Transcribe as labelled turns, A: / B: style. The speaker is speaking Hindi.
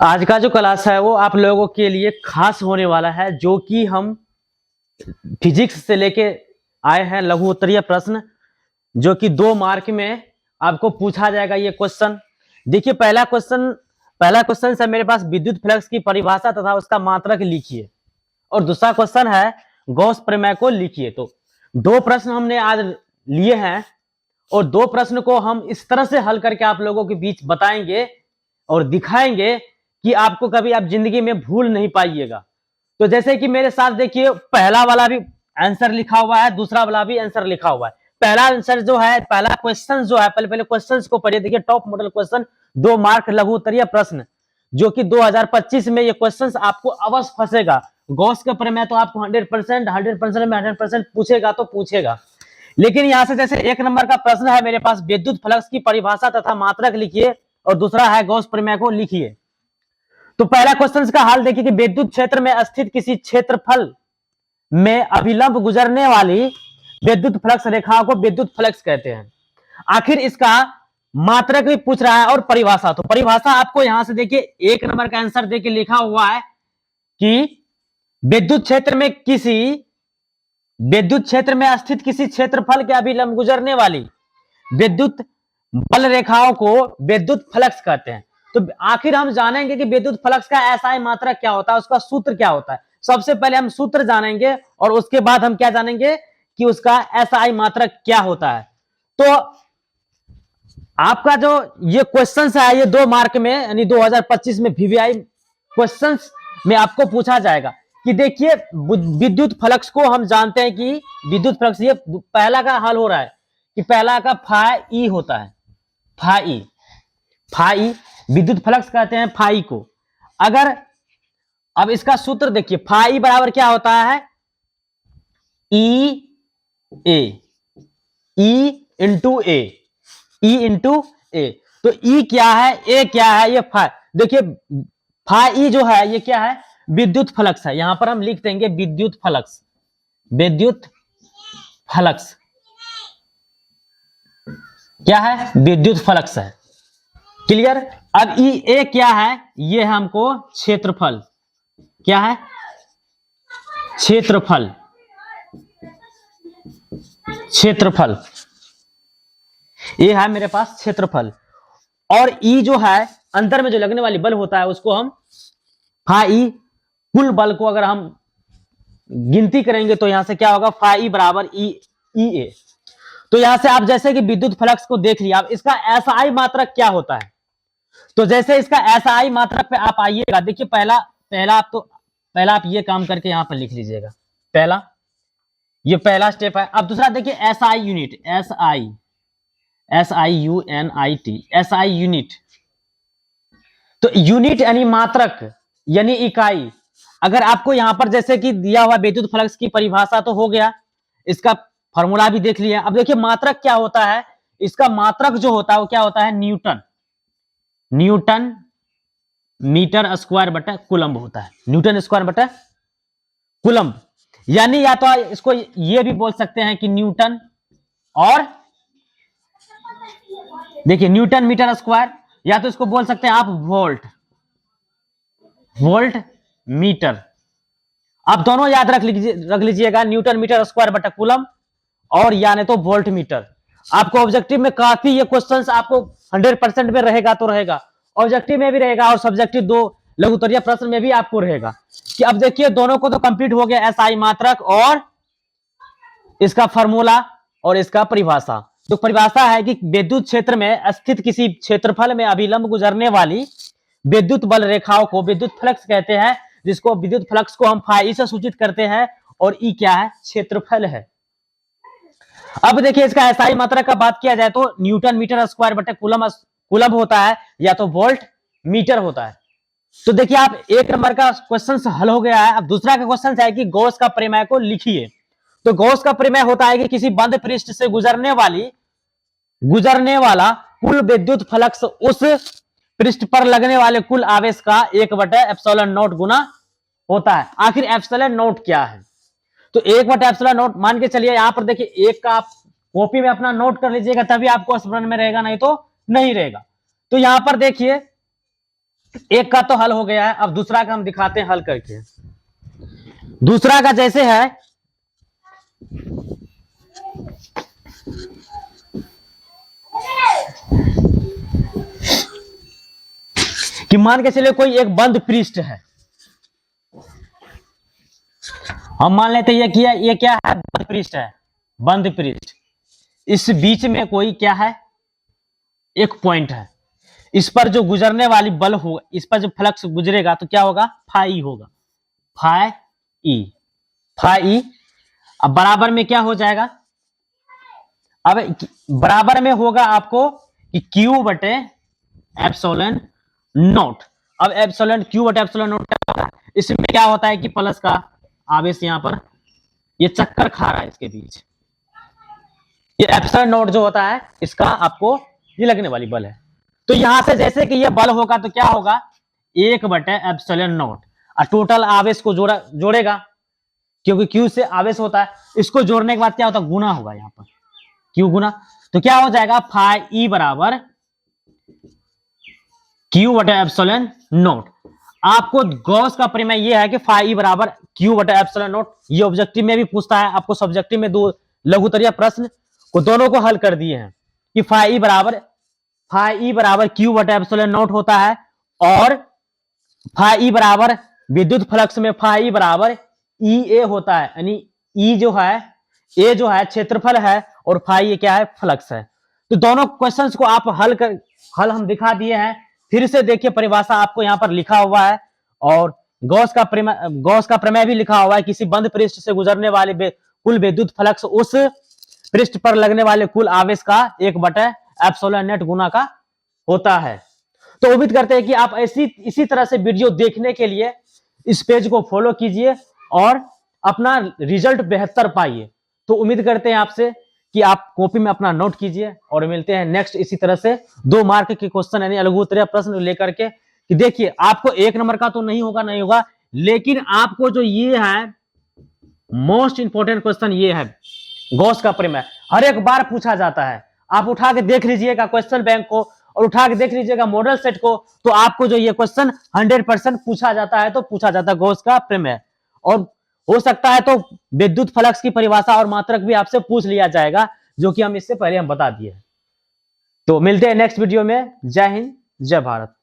A: आज का जो क्लास है वो आप लोगों के लिए खास होने वाला है, जो कि हम फिजिक्स से लेके आए हैं लघु उत्तरीय प्रश्न, जो कि 2 मार्क में आपको पूछा जाएगा। ये क्वेश्चन देखिए, पहला क्वेश्चन है मेरे पास विद्युत फ्लक्स की परिभाषा तथा उसका मात्रक लिखिए, और दूसरा क्वेश्चन है गॉस प्रमेय को लिखिए। तो 2 प्रश्न हमने आज लिए हैं, और 2 प्रश्न को हम इस तरह से हल करके आप लोगों के बीच बताएंगे और दिखाएंगे कि आपको कभी आप जिंदगी में भूल नहीं पाइएगा। तो जैसे कि मेरे साथ देखिए, पहला वाला भी आंसर लिखा हुआ है, दूसरा वाला भी आंसर लिखा हुआ है। पहला आंसर जो है, पहला क्वेश्चन जो है, पहले क्वेश्चंस को पढ़िए। देखिए, टॉप मॉडल क्वेश्चन 2 मार्क लघु उत्तरीय प्रश्न, जो कि 2025 में ये क्वेश्चंस आपको अवश्य फंसेगा। गॉस का प्रमेय तो आपको 100% में 100% पूछेगा तो पूछेगा। लेकिन यहां से जैसे 1 नंबर का प्रश्न है मेरे पास, विद्युत फ्लक्स की परिभाषा तथा मात्रक लिखिए, और दूसरा है गॉस प्रमेय को लिखिए। तो पहला क्वेश्चन का हाल देखिए कि विद्युत क्षेत्र में स्थित किसी क्षेत्रफल में अभिलंब गुजरने वाली विद्युत फ्लक्स रेखाओं को विद्युत फ्लक्स कहते हैं। आखिर इसका मात्रक भी पूछ रहा है और परिभाषा। तो परिभाषा आपको यहां से देखिए 1 नंबर का आंसर देके लिखा हुआ है कि विद्युत क्षेत्र में स्थित किसी क्षेत्रफल के अभिलंब गुजरने वाली विद्युत बल रेखाओं को विद्युत फ्लक्स कहते हैं। तो आखिर हम जानेंगे कि विद्युत फ्लक्स का एसआई मात्रक क्या होता है, उसका सूत्र क्या होता है। सबसे पहले हम सूत्र जानेंगे, और उसके बाद हम क्या जानेंगे कि उसका एसआई मात्रक क्या होता है। तो आपका जो ये क्वेश्चन है, ये 2 मार्क में यानी 2025 में वीवीआई क्वेश्चन में आपको पूछा जाएगा कि देखिए, विद्युत फ्लक्स को हम जानते हैं कि विद्युत फ्लक्स, ये पहला का हल हो रहा है कि पहला का फाई होता है। फाई विद्युत फ्लक्स कहते हैं फाई को। अगर अब इसका सूत्र देखिए, फाई बराबर क्या होता है, ई इंटू ए। तो ई क्या है, ए क्या है, ये फाई। देखिए, फाई जो है ये क्या है, विद्युत फ्लक्स है। यहां पर हम लिख देंगे विद्युत फ्लक्स क्या है, विद्युत फ्लक्स है। क्लियर। अब ए क्या है, ये हमको क्षेत्रफल, क्या है, क्षेत्रफल ये है मेरे पास क्षेत्रफल। और ई जो है, अंदर में जो लगने वाली बल होता है, उसको हम फाई, कुल बल को अगर हम गिनती करेंगे तो यहां से क्या होगा, फाई बराबर ई ए। तो यहां से आप जैसे कि विद्युत फ्लक्स को देख लिया, अब इसका एसआई मात्रक क्या होता है। तो जैसे इसका एसआई मात्रक पे आप आइएगा, देखिए पहला आप ये काम करके यहां पर लिख लीजिएगा। ये पहला स्टेप है। अब दूसरा देखिए, एसआई यूनिट, एसआई यूनिट। तो यूनिट यानी मात्रक यानी इकाई। अगर आपको यहां पर जैसे कि दिया हुआ विद्युत फ्लक्स की परिभाषा तो हो गया, इसका फॉर्मूला भी देख लिया। अब देखिए मात्रक क्या होता है, इसका मात्रक जो होता है वो क्या होता है, न्यूटन मीटर स्क्वायर बटा कूलम्ब होता है। न्यूटन स्क्वायर बटा कूलम्ब, यानी या तो इसको ये भी बोल सकते हैं कि न्यूटन, और देखिए न्यूटन मीटर स्क्वायर, या तो इसको बोल सकते हैं आप वोल्ट मीटर। आप दोनों याद रख लीजिएगा, न्यूटन मीटर स्क्वायर बटा कूलम्ब, और यानी तो वोल्ट मीटर। आपको ऑब्जेक्टिव में काफी ये क्वेश्चंस आपको 100% में रहेगा तो रहेगा, ऑब्जेक्टिव में भी रहेगा, और सब्जेक्टिव 2 लघु उत्तरीय प्रश्न में भी आपको रहेगा। कि अब देखिए दोनों को तो कंप्लीट हो गया, एसआई मात्रक और इसका फॉर्मूला और इसका परिभाषा। तो परिभाषा है कि विद्युत क्षेत्र में स्थित किसी क्षेत्रफल में अभिलंब गुजरने वाली विद्युत बल रेखाओं को विद्युत फ्लक्स कहते हैं, जिसको विद्युत फ्लक्स को हम फाई से सूचित करते हैं, और ई क्या है, क्षेत्रफल है। अब देखिए इसका एसआई मात्रक का बात किया जाए तो न्यूटन मीटर स्क्वायर बटे कूलम्ब होता है, या तो वोल्ट मीटर होता है। तो देखिए आप 1 नंबर का क्वेश्चन हल हो गया है। अब दूसरा का क्वेश्चन है कि गॉस का प्रमेय को लिखिए। तो गॉस का प्रमेय होता है कि किसी बंद पृष्ठ से गुजरने वाला कुल विद्युत फ्लक्स उस पृष्ठ पर लगने वाले कुल आवेश का 1/ε0 गुना होता है। आखिर ε0 क्या है, तो 1/ε0 मान के चलिए। यहां पर देखिए, एक का आप कॉपी में अपना नोट कर लीजिएगा, तभी आपको स्मरण में रहेगा, नहीं तो नहीं रहेगा। तो यहां पर देखिए एक का तो हल हो गया है, अब दूसरा का हम दिखाते हैं हल करके। दूसरा का जैसे है कि मान के चलिए कोई एक बंद पृष्ठ है, हम मान लेते हैं ये क्या है, बंद पृष्ठ है, बंद पृष्ठ। इस बीच में कोई क्या है, एक पॉइंट है, इस पर जो गुजरने वाली बल होगा, इस पर जो फ्लक्स गुजरेगा तो क्या होगा, फाई होगा, फाई ई, फाई ई। अब बराबर में क्या हो जाएगा, अब बराबर में होगा आपको कि क्यू बटे एप्सिलॉन नॉट। अब एप्सिलॉन क्यू बटे एप्सिलॉन नॉट क्या होगा, इसमें क्या होता है कि प्लस का आवेश यहां पर ये चक्कर खा रहा है इसके बीच, ये एप्सिलॉन नॉट जो होता है इसका आपको ये लगने वाली बल है। तो यहां से जैसे कि ये बल होगा तो क्या होगा, 1 बटे एप्सिलॉन नॉट, और टोटल आवेश को जोड़ेगा, क्योंकि क्यू से आवेश होता है, इसको जोड़ने के बाद क्या होता है, गुना होगा यहाँ पर, क्यू गुना, तो क्या हो जाएगा, फाई ई बराबर क्यू बटे एप्सिलॉन नॉट। आपको गॉस का प्रमेय ये है कि फाई ई बराबर क्यू बटे एप्सिलॉन नॉट, ये ऑब्जेक्टिव में भी पूछता है, आपको सब्जेक्टिव में दो लघुत्तरीय प्रश्न को दोनों को हल कर दिए हैं कि फाई ई बराबर क्यू बटे एप्सिलॉन नॉट होता है, और फाई ई बराबर विद्युत फ्लक्स में फाई ई बराबर ई ए होता है, यानी ई जो है, ए जो है क्षेत्रफल है और फाई ये क्या है, फ्लक्स है। तो दोनों क्वेश्चंस को आप हल हम दिखा दिए हैं। फिर से देखिए परिभाषा आपको यहाँ पर लिखा हुआ है, और गॉस का प्रमेय भी लिखा हुआ है, किसी बंद पृष्ठ से गुजरने वाले कुल विद्युत फ्लक्स उस पृष्ठ पर लगने वाले कुल आवेश का 1 बटे एप्सिलॉन नॉट गुना का होता है। तो उम्मीद करते हैं कि आप इसी तरह से वीडियो देखने के लिए इस पेज को फॉलो कीजिए और अपना रिजल्ट बेहतर पाइए। तो उम्मीद करते हैं आपसे कि आप कॉपी में अपना नोट कीजिए, और मिलते हैं नेक्स्ट इसी तरह से 2 मार्क के क्वेश्चन यानी लघुत्तरीय प्रश्न लेकर के, कि देखिए आपको 1 नंबर का तो नहीं होगा, लेकिन आपको जो ये है मोस्ट इंपोर्टेंट क्वेश्चन ये है, गॉस का प्रमेय हर एक बार पूछा जाता है। आप उठा के देख लीजिएगा क्वेश्चन बैंक को, और उठा के देख लीजिएगा मॉडल सेट को, तो आपको जो ये क्वेश्चन 100% पूछा जाता है, तो पूछा जाता है गॉस का प्रमेय। और हो सकता है तो विद्युत फ्लक्स की परिभाषा और मात्रक भी आपसे पूछ लिया जाएगा, जो कि हम इससे पहले हम बता दिए। तो मिलते हैं नेक्स्ट वीडियो में। जय हिंद, जय भारत।